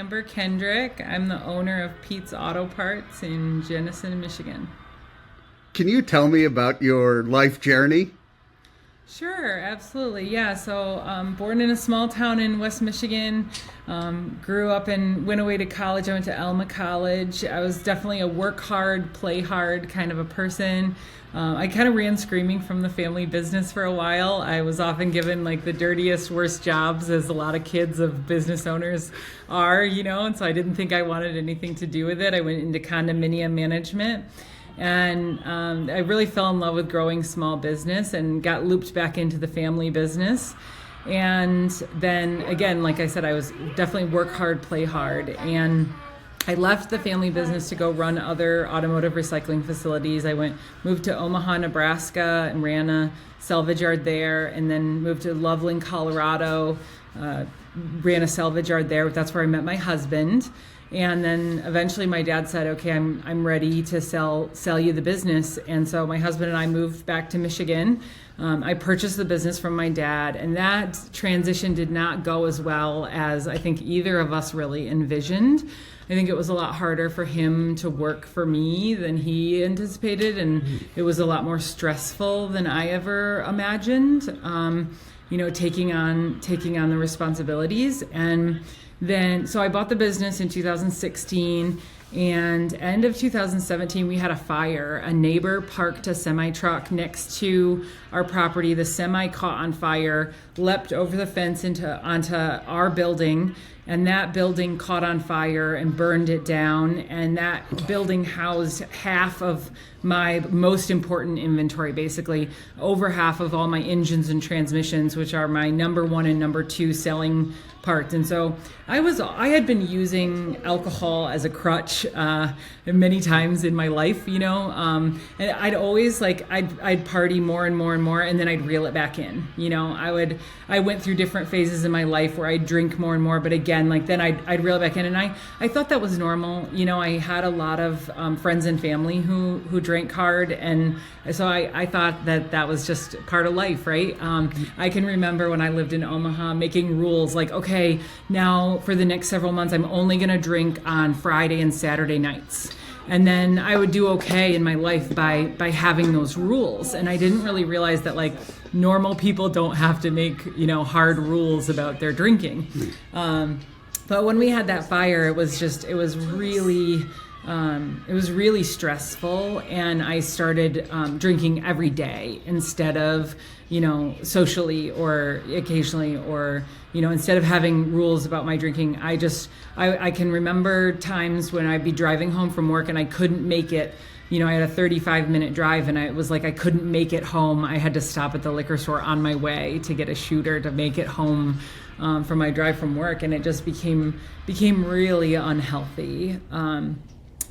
Amber Kendrick. I'm the owner of Pete's Auto Parts in Jenison, Michigan. Can you tell me about your life journey? Sure, absolutely. Yeah, so born in a small town in West Michigan, grew up and went away to college. I went to Alma College. I was definitely a work hard, play hard kind of a person. I kind of ran screaming from the family business for a while. I was often given like the dirtiest, worst jobs, as a lot of kids of business owners are, and so I didn't think I wanted anything to do with it. I went into condominium management. And I really fell in love with growing small business and got looped back into the family business. And then again, like I said, I was definitely work hard, play hard. And I left the family business to go run other automotive recycling facilities. Moved to Omaha, Nebraska, and ran a salvage yard there, and then moved to Loveland, Colorado, ran a salvage yard there. That's where I met my husband. And then eventually my dad said, okay, I'm ready to sell you the business. And so my husband and I moved back to Michigan. I purchased the business from my dad, and that transition did not go as well as I think either of us really envisioned. I think it was a lot harder for him to work for me than he anticipated, and it was a lot more stressful than I ever imagined, taking on the responsibilities. And then, so I bought the business in 2016, and end of 2017, we had a fire. A neighbor parked a semi-truck next to our property. The semi caught on fire, leapt over the fence onto our building, and that building caught on fire and burned it down. And that building housed half of my most important inventory, basically over half of all my engines and transmissions, which are my number one and number two selling parts. And so I had been using alcohol as a crutch many times in my life, and I'd always I'd party more and more and more, and then I'd reel it back in. I went through different phases in my life where I'd drink more and more, but again, then I'd reel it back in, and I thought that was normal. I had a lot of friends and family who drank hard, and so I thought that was just part of life, right? I can remember when I lived in Omaha making rules like, okay, now for the next several months, I'm only going to drink on Friday and Saturday nights. And then I would do okay in my life by having those rules. And I didn't really realize that normal people don't have to make, hard rules about their drinking. But when we had that fire, it was really stressful, and I started drinking every day instead of, socially or occasionally, or, instead of having rules about my drinking. I can remember times when I'd be driving home from work and I couldn't make it. I had a 35-minute drive, and I was like, I couldn't make it home. I had to stop at the liquor store on my way to get a shooter to make it home from my drive from work, and it just became really unhealthy.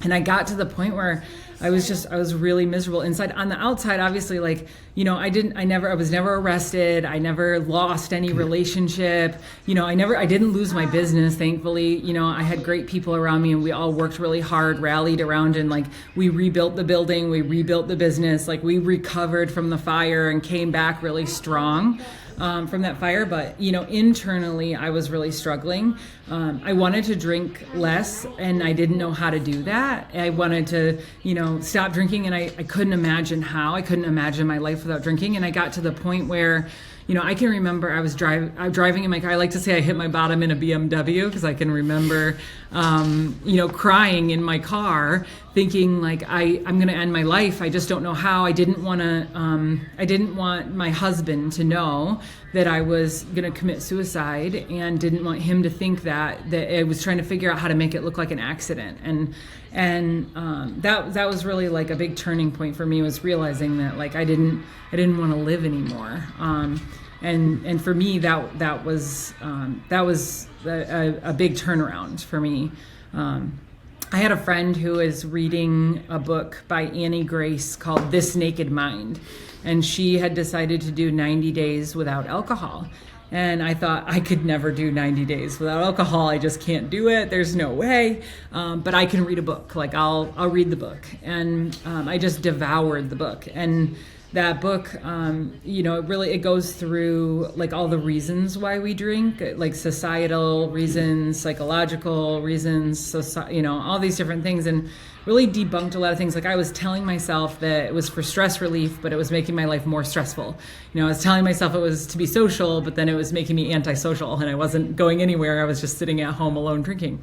And I got to the point where I was really miserable inside. On the outside, obviously, I was never arrested. I never lost any relationship. I didn't lose my business, thankfully. I had great people around me, and we all worked really hard, rallied around, and we rebuilt the building, we rebuilt the business, we recovered from the fire and came back really strong from that fire. But, internally, I was really struggling. I wanted to drink less, and I didn't know how to do that. I wanted to, stop drinking, and I couldn't imagine how. I couldn't imagine my life without drinking. And I got to the point where, I can remember I was driving in my car. I like to say I hit my bottom in a BMW, because I can remember, crying in my car, thinking I'm going to end my life. I just don't know how. I didn't want my husband to know that I was going to commit suicide, and didn't want him to think that I was trying to figure out how to make it look like an accident. And that was really a big turning point for me, was realizing that I didn't want to live anymore. And for me, that was a big turnaround for me. I had a friend who is reading a book by Annie Grace called This Naked Mind, and she had decided to do 90 days without alcohol. And I thought, I could never do 90 days without alcohol. I just can't do it. There's no way. But I can read a book. I'll read the book. And I just devoured the book. And that book, it goes through like all the reasons why we drink, like societal reasons, psychological reasons, so all these different things, and really debunked a lot of things. Like I was telling myself that it was for stress relief, but it was making my life more stressful. I was telling myself it was to be social, but then it was making me antisocial, and I wasn't going anywhere. I was just sitting at home alone drinking.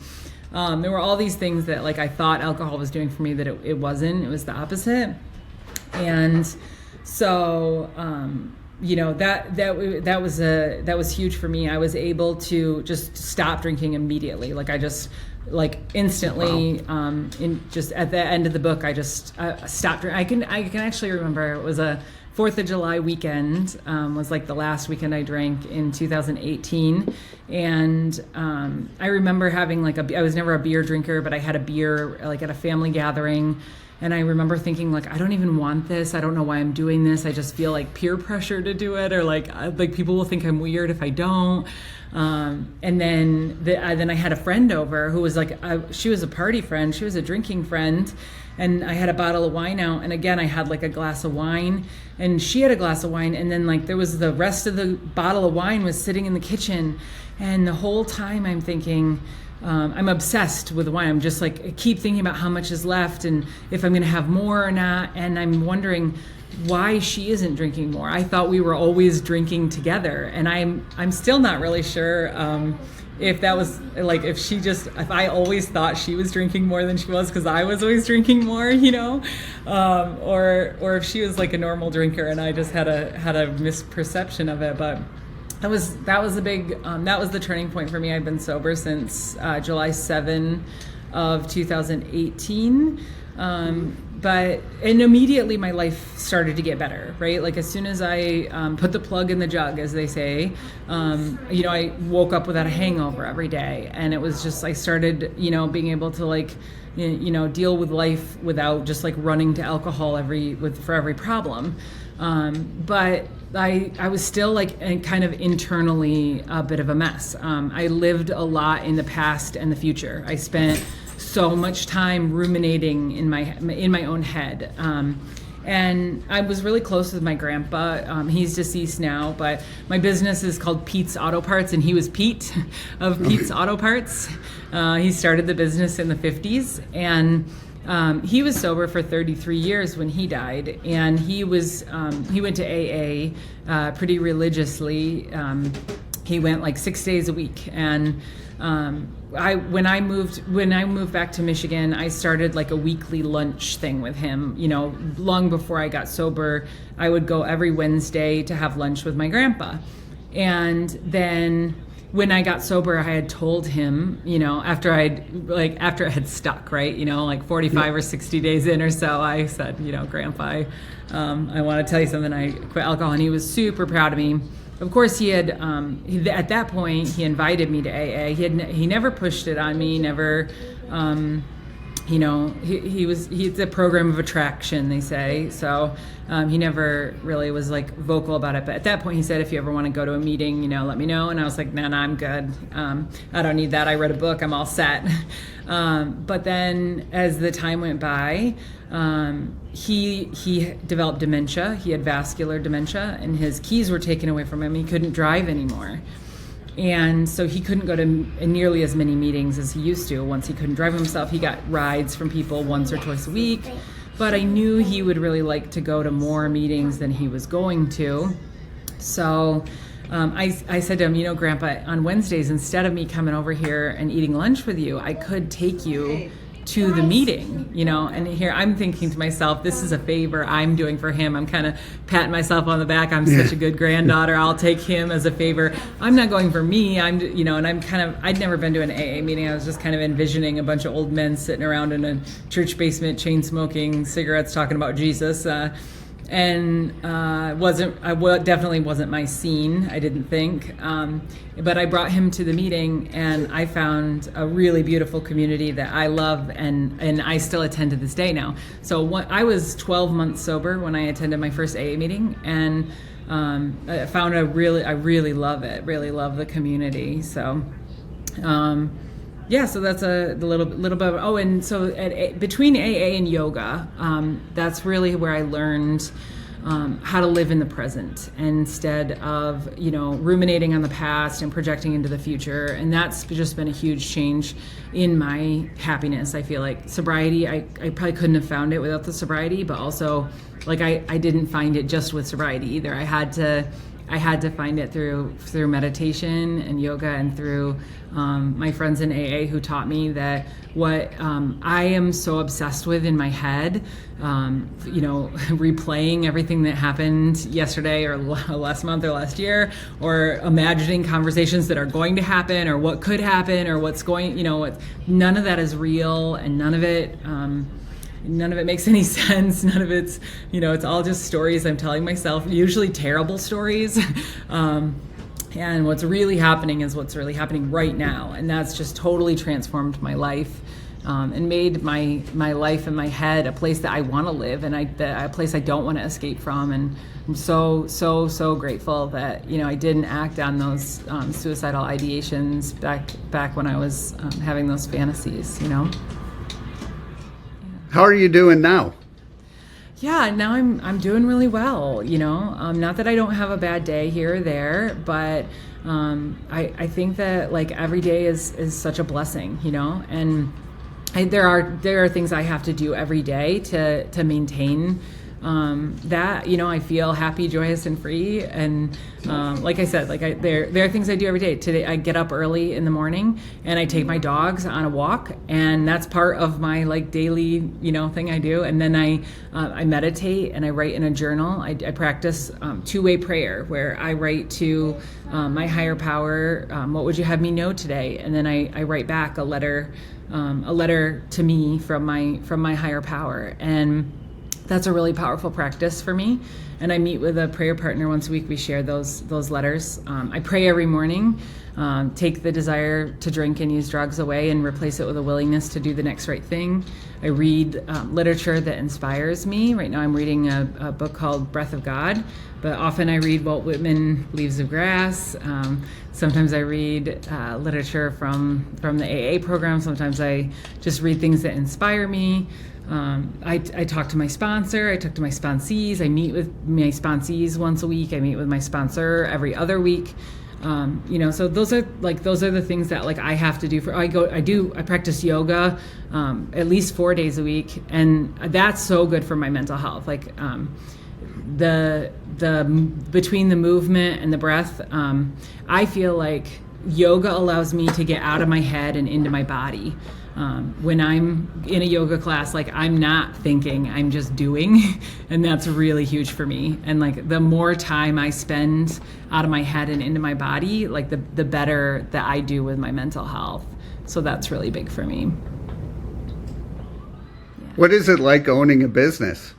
There were all these things that like I thought alcohol was doing for me that it wasn't. It was the opposite. And so, that was huge for me. I was able to just stop drinking immediately. Like I just instantly, wow. Just at the end of the book, I just stopped drinking. I can actually remember it was a 4th of July weekend, was like the last weekend I drank in 2018. And I remember having I was never a beer drinker, but I had a beer like at a family gathering. And I remember thinking, like, I don't even want this. I don't know why I'm doing this. I just feel like peer pressure to do it, or like people will think I'm weird if I don't. And then I had a friend over who was she was a party friend. She was a drinking friend. And I had a bottle of wine out. And again, I had like a glass of wine, and she had a glass of wine. And then like there was the rest of the bottle of wine was sitting in the kitchen. And the whole time I'm thinking, I'm obsessed with wine. I'm just like, I keep thinking about how much is left and if I'm going to have more or not. And I'm wondering why she isn't drinking more. I thought we were always drinking together. And I'm still not really sure if that was like, if I always thought she was drinking more than she was because I was always drinking more, or if she was like a normal drinker and I just had a misperception of it. But that was a big, that was the turning point for me. I've been sober since July 7 of 2018. And immediately my life started to get better, right? Like as soon as I put the plug in the jug, as they say, I woke up without a hangover every day. And it was just, I started, being able to deal with life without just like running to alcohol for every problem. But I was still like kind of internally a bit of a mess. I lived a lot in the past and the future. I spent so much time ruminating in my own head. And I was really close with my grandpa. He's deceased now, but my business is called Pete's Auto Parts, and he was Pete of Pete's Auto Parts. He started the business in the 50s, and he was sober for 33 years when he died, and he went to AA pretty religiously. He went like 6 days a week, and when I moved back to Michigan, I started like a weekly lunch thing with him. Long before I got sober, I would go every Wednesday to have lunch with my grandpa, and then when I got sober, I had told him, after it had stuck, right, like 45 or 60 days in or so, I said, Grandpa, I want to tell you something. I quit alcohol, and he was super proud of me. Of course, he had, at that point, he invited me to AA. He never pushed it on me, never, he's a program of attraction, they say. So he never really was like vocal about it. But at that point he said, if you ever want to go to a meeting, let me know. And I was like, nah, I'm good. I don't need that. I read a book. I'm all set. But then as the time went by, he developed dementia. He had vascular dementia, and his keys were taken away from him. He couldn't drive anymore. And so he couldn't go to nearly as many meetings as he used to. Once he couldn't drive himself, he got rides from people once or twice a week. But I knew he would really like to go to more meetings than he was going to. So I said to him, Grandpa, on Wednesdays, instead of me coming over here and eating lunch with you, I could take you to the meeting, and here I'm thinking to myself, this is a favor I'm doing for him. I'm kind of patting myself on the back. I'm such a good granddaughter. I'll take him as a favor. I'm not going for me. And I'd never been to an AA meeting. I was just kind of envisioning a bunch of old men sitting around in a church basement, chain smoking cigarettes, talking about Jesus. Definitely wasn't my scene, I didn't think. But I brought him to the meeting, and I found a really beautiful community that I love, and I still attend to this day now. So I was 12 months sober when I attended my first AA meeting, and I found I really love it, really love the community. So so that's the little bit. And so between AA and yoga, that's really where I learned how to live in the present instead of, ruminating on the past and projecting into the future. And that's just been a huge change in my happiness. I feel like sobriety, I probably couldn't have found it without the sobriety, but also like I didn't find it just with sobriety either. I had to find it through meditation and yoga and through my friends in AA who taught me that what I am so obsessed with in my head, replaying everything that happened yesterday or last month or last year, or imagining conversations that are going to happen or what could happen or what's going, none of that is real, and none of it makes any sense. None of it's, it's all just stories I'm telling myself, usually terrible stories. And what's really happening is what's really happening right now. And that's just totally transformed my life and made my life and my head a place that I want to live and a place I don't want to escape from. And I'm so grateful that, I didn't act on those suicidal ideations back when I was having those fantasies, How are you doing now? Yeah, now I'm doing really well, not that I don't have a bad day here or there, but I think that like every day is such a blessing, and there are things I have to do every day to maintain that, I feel happy, joyous, and free. And like I said, there are things I do every day. Today I get up early in the morning and I take my dogs on a walk, and that's part of my daily thing I do. And then I meditate and I write in a journal. I practice two-way prayer where I write to my higher power, what would you have me know today? And then I write back a letter to me from my higher power. And that's a really powerful practice for me. And I meet with a prayer partner once a week. We share those letters. I pray every morning, take the desire to drink and use drugs away and replace it with a willingness to do the next right thing. I read literature that inspires me. Right now I'm reading a book called Breath of God, but often I read Walt Whitman, Leaves of Grass. Sometimes I read literature from the AA program. Sometimes I just read things that inspire me. I talk to my sponsor. I talk to my sponsees. I meet with my sponsees once a week. I meet with my sponsor every other week. So those are the things that I have to do. I practice yoga at least 4 days a week, and that's so good for my mental health. The between the movement and the breath, I feel like yoga allows me to get out of my head and into my body. When I'm in a yoga class, I'm not thinking, I'm just doing, and that's really huge for me. And the more time I spend out of my head and into my body, the better that I do with my mental health. So that's really big for me. Yeah. What is it like owning a business?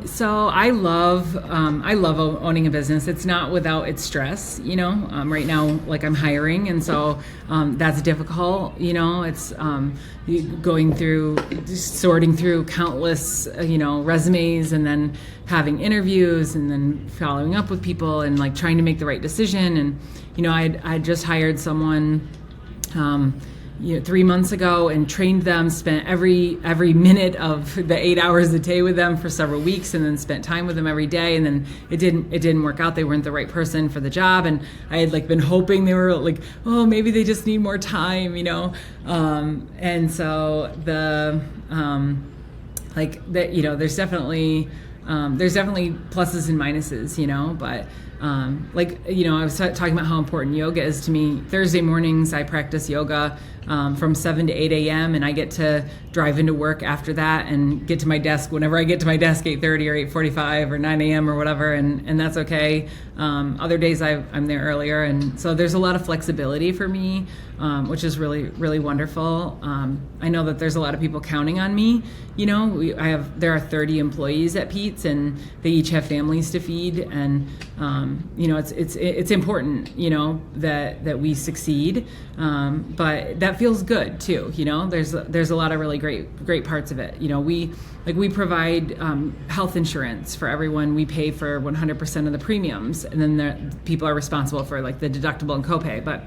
So I love owning a business. It's not without its stress, right now, I'm hiring. And so, that's difficult, it's, going through, sorting through countless, resumes, and then having interviews, and then following up with people, and trying to make the right decision. And, I just hired someone, 3 months ago, and trained them, spent every minute of the 8 hours a day with them for several weeks, and then spent time with them every day. And then it didn't work out. They weren't the right person for the job. And I had been hoping they were oh, maybe they just need more time, and so there's definitely pluses and minuses, but I was talking about how important yoga is to me. Thursday mornings, I practice yoga from 7 to 8 a.m. and I get to drive into work after that and get to my desk whenever I get to my desk, 8:30 or 8:45 or 9 a.m. or whatever, and that's okay. Other days I'm there earlier, and so there's a lot of flexibility for me, which is really, really wonderful. I know that there's a lot of people counting on me. There are 30 employees at Pete's, and they each have families to feed, and it's important, that we succeed. But that feels good too. There's a lot of really great parts of it. We provide health insurance for everyone. We pay for 100% of the premiums, and then the people are responsible for the deductible and copay. But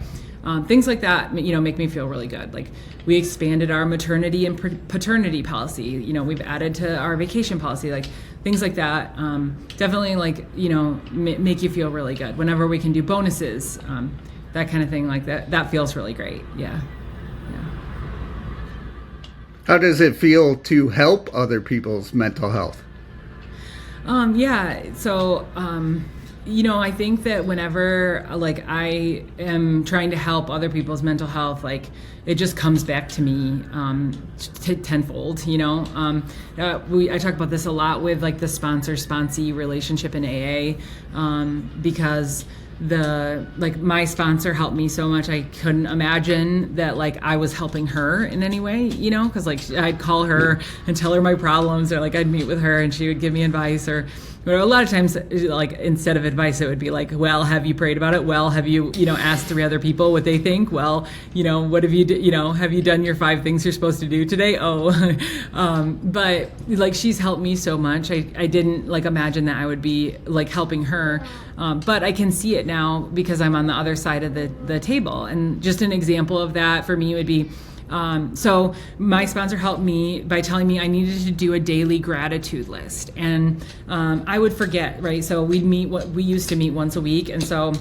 things like that, make me feel really good. We expanded our maternity and paternity policy. We've added to our vacation policy. things like that. Definitely make you feel really good. Whenever we can do bonuses, that kind of thing like that feels really great. Yeah. How does it feel to help other people's mental health? I think that whenever I am trying to help other people's mental health, it just comes back to me tenfold. I talk about this a lot with the sponsor-sponsee relationship in AA, because my sponsor helped me so much. I couldn't imagine that I was helping her in any way, because I'd call her and tell her my problems, or I'd meet with her and she would give me advice, or a lot of times instead of advice it would be well, have you prayed about it? Well, have you asked 3 other people what they think? Well, what have you have you done your 5 things you're supposed to do today? But she's helped me so much. I didn't imagine that I would be helping her, but I can see it now because I'm on the other side of the table. And just an example of that for me would be, so my sponsor helped me by telling me I needed to do a daily gratitude list, and I would forget, right? So we used to meet once a week, and so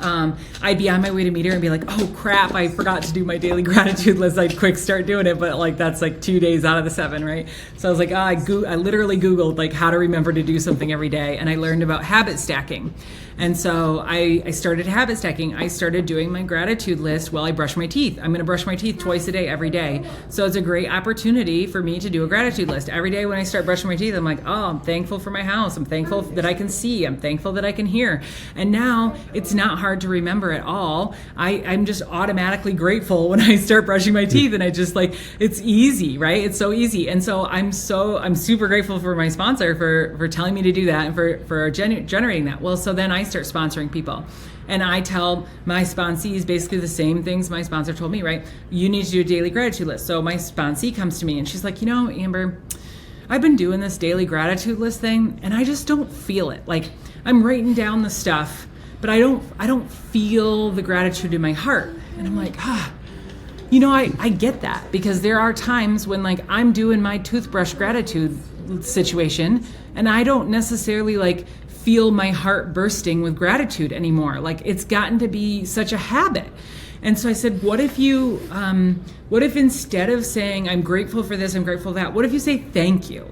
I'd be on my way to meet her and be like, oh crap, I forgot to do my daily gratitude list. I'd quick start doing it, but that's 2 days out of the 7, right? So I was I literally Googled how to remember to do something every day, and I learned about habit stacking. And so I started habit stacking. I started doing my gratitude list while I brush my teeth. I'm going to brush my teeth twice a day, every day. So it's a great opportunity for me to do a gratitude list. Every day when I start brushing my teeth, I'm I'm thankful for my house. I'm thankful that I can see. I'm thankful that I can hear. And now it's not hard to remember at all. I'm just automatically grateful when I start brushing my teeth, and I just it's easy, right? It's so easy. And so I'm super grateful for my sponsor for telling me to do that and for generating that. Well, so then I start sponsoring people, and I tell my sponsees basically the same things my sponsor told me, right? You need to do a daily gratitude list. So my sponsee comes to me and she's like, Amber, I've been doing this daily gratitude list thing and I just don't feel it. I'm writing down the stuff, but I don't feel the gratitude in my heart. And I'm I get that, because there are times when I'm doing my toothbrush gratitude situation and I don't necessarily feel my heart bursting with gratitude anymore. It's gotten to be such a habit. And so I said, what if instead of saying I'm grateful for this, I'm grateful for that, what if you say thank you?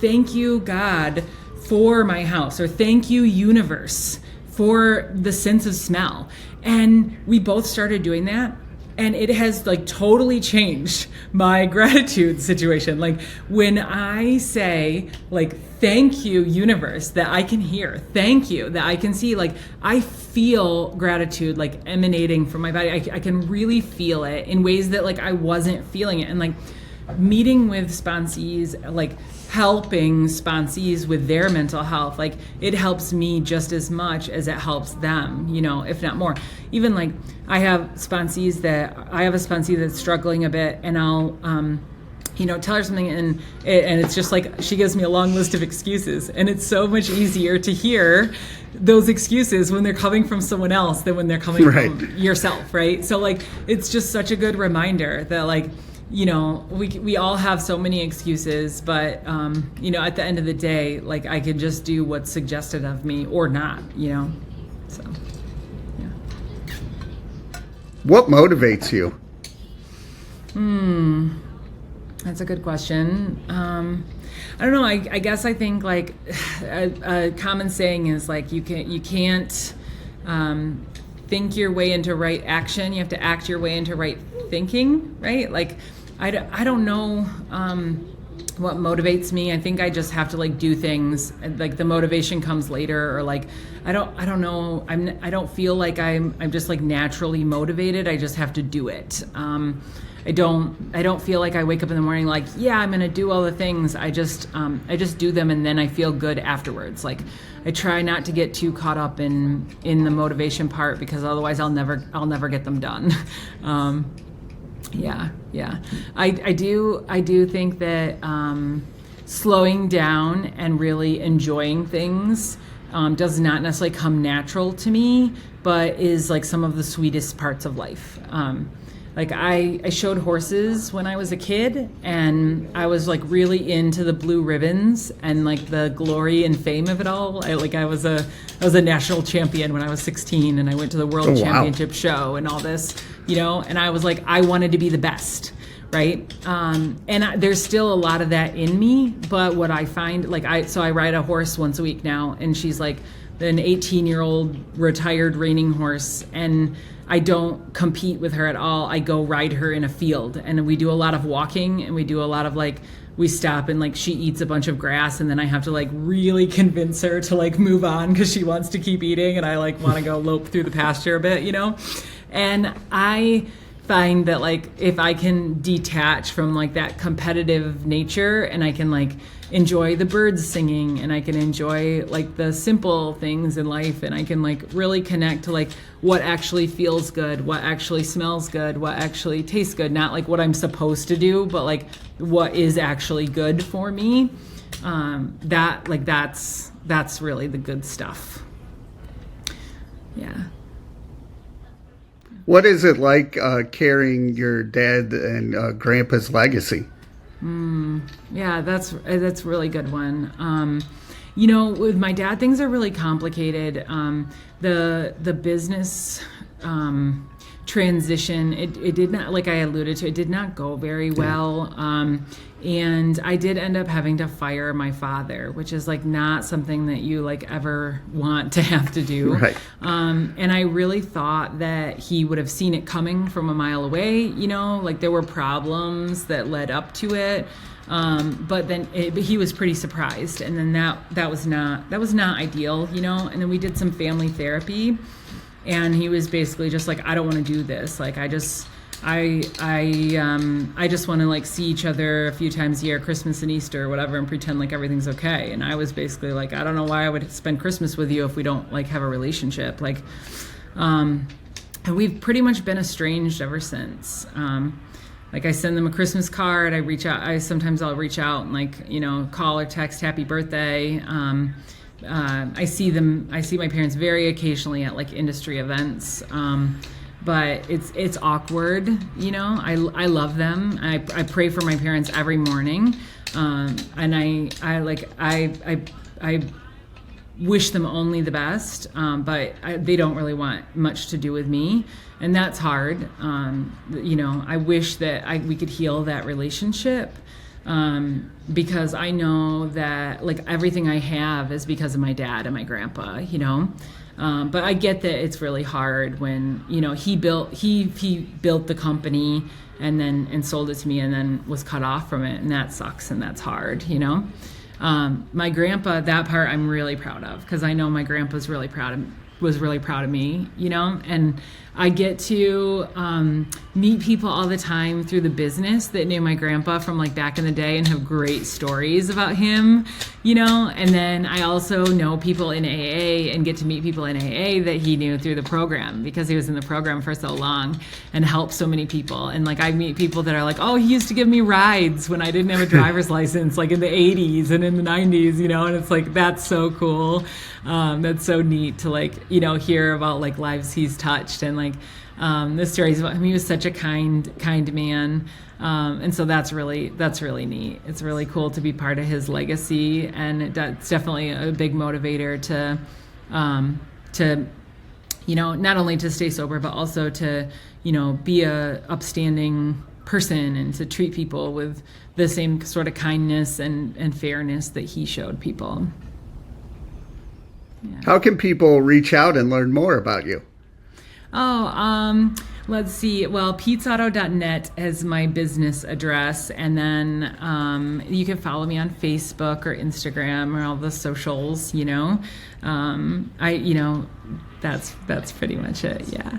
Thank you, God, for my house, or thank you, universe, for the sense of smell. And we both started doing that. And it has totally changed my gratitude situation. When I say thank you, universe, that I can hear, thank you, that I can see, I feel gratitude emanating from my body. I can really feel it in ways that I wasn't feeling it. And meeting with sponsees, helping sponsees with their mental health, it helps me just as much as it helps them, if not more. Even I have a sponsee that's struggling a bit, and I'll tell her something, and it's just she gives me a long list of excuses, and it's so much easier to hear those excuses when they're coming from someone else than when they're coming from yourself, right? So it's just such a good reminder that we all have so many excuses, but at the end of the day, I can just do what's suggested of me or not, so yeah. What motivates you? That's a good question. I don't know. I guess I think a common saying is you can't think your way into right action. You have to act your way into right thinking, right? I don't know what motivates me. I think I just have to do things. The motivation comes later, or I don't know. I don't feel like I'm just naturally motivated. I just have to do it. I don't feel like I wake up in the morning I'm gonna do all the things. I just do them, and then I feel good afterwards. I try not to get too caught up in the motivation part, because otherwise I'll never get them done. Yeah. I do think that slowing down and really enjoying things does not necessarily come natural to me, but is some of the sweetest parts of life. like I showed horses when I was a kid, and I was like really into the blue ribbons and like the glory and fame of it all. I was a national champion when I was 16, and I went to the world championship show and all this, and I was like, I wanted to be the best. Right. There's still a lot of that in me. But what I find, I ride a horse once a week now, and she's like an 18-year-old retired reining horse. And I don't compete with her at all. I go ride her in a field, and we do a lot of walking, and we do a lot of we stop and she eats a bunch of grass, and then I have to really convince her to move on because she wants to keep eating, and I want to go lope through the pasture a bit, And I find that if I can detach from that competitive nature, and I can enjoy the birds singing, and I can enjoy the simple things in life, and I can really connect to what actually feels good, what actually smells good, what actually tastes good, not what I'm supposed to do, but what is actually good for me. That's really the good stuff. Yeah. What is it like carrying your dad and grandpa's legacy? Yeah, that's a really good one. With my dad, things are really complicated. The business transition, it did not, like I alluded to, it did not go very well. And I did end up having to fire my father, which is not something that you ever want to have to do. Right. And I really thought that he would have seen it coming from a mile away. There were problems that led up to it. But then he was pretty surprised. And then that was not ideal, and then we did some family therapy, and he was basically just I don't want to do this. I just want to see each other a few times a year, Christmas and Easter or whatever, and pretend everything's okay. And I was basically I don't know why I would spend Christmas with you if we don't have a relationship. And we've pretty much been estranged ever since. I send them a Christmas card. I'll reach out and call or text happy birthday. I see my parents very occasionally at industry events. But it's awkward, I love them. I pray for my parents every morning. And I wish them only the best, but they don't really want much to do with me, and that's hard. I wish that we could heal that relationship, because I know that everything I have is because of my dad and my grandpa, but I get that it's really hard when he built the company and sold it to me and then was cut off from it, and that sucks and that's hard, My grandpa, that part I'm really proud of, because I know my grandpa was really proud of me, and I get to meet people all the time through the business that knew my grandpa from back in the day and have great stories about him, and then I also know people in AA and get to meet people in AA that he knew through the program, because he was in the program for so long and helped so many people. And I meet people that are oh, he used to give me rides when I didn't have a driver's license, in the 80s and in the 90s, and it's that's so cool. That's so neat to hear about lives he's touched, and the stories about him. He was such a kind man, and so that's really neat. It's really cool to be part of his legacy, and that's definitely a big motivator to not only to stay sober, but also to be a upstanding person and to treat people with the same sort of kindness and fairness that he showed people. Yeah. How can people reach out and learn more about you? Let's see. Well, petesauto.net is my business address. And then you can follow me on Facebook or Instagram or all the socials, that's pretty much it. Yeah.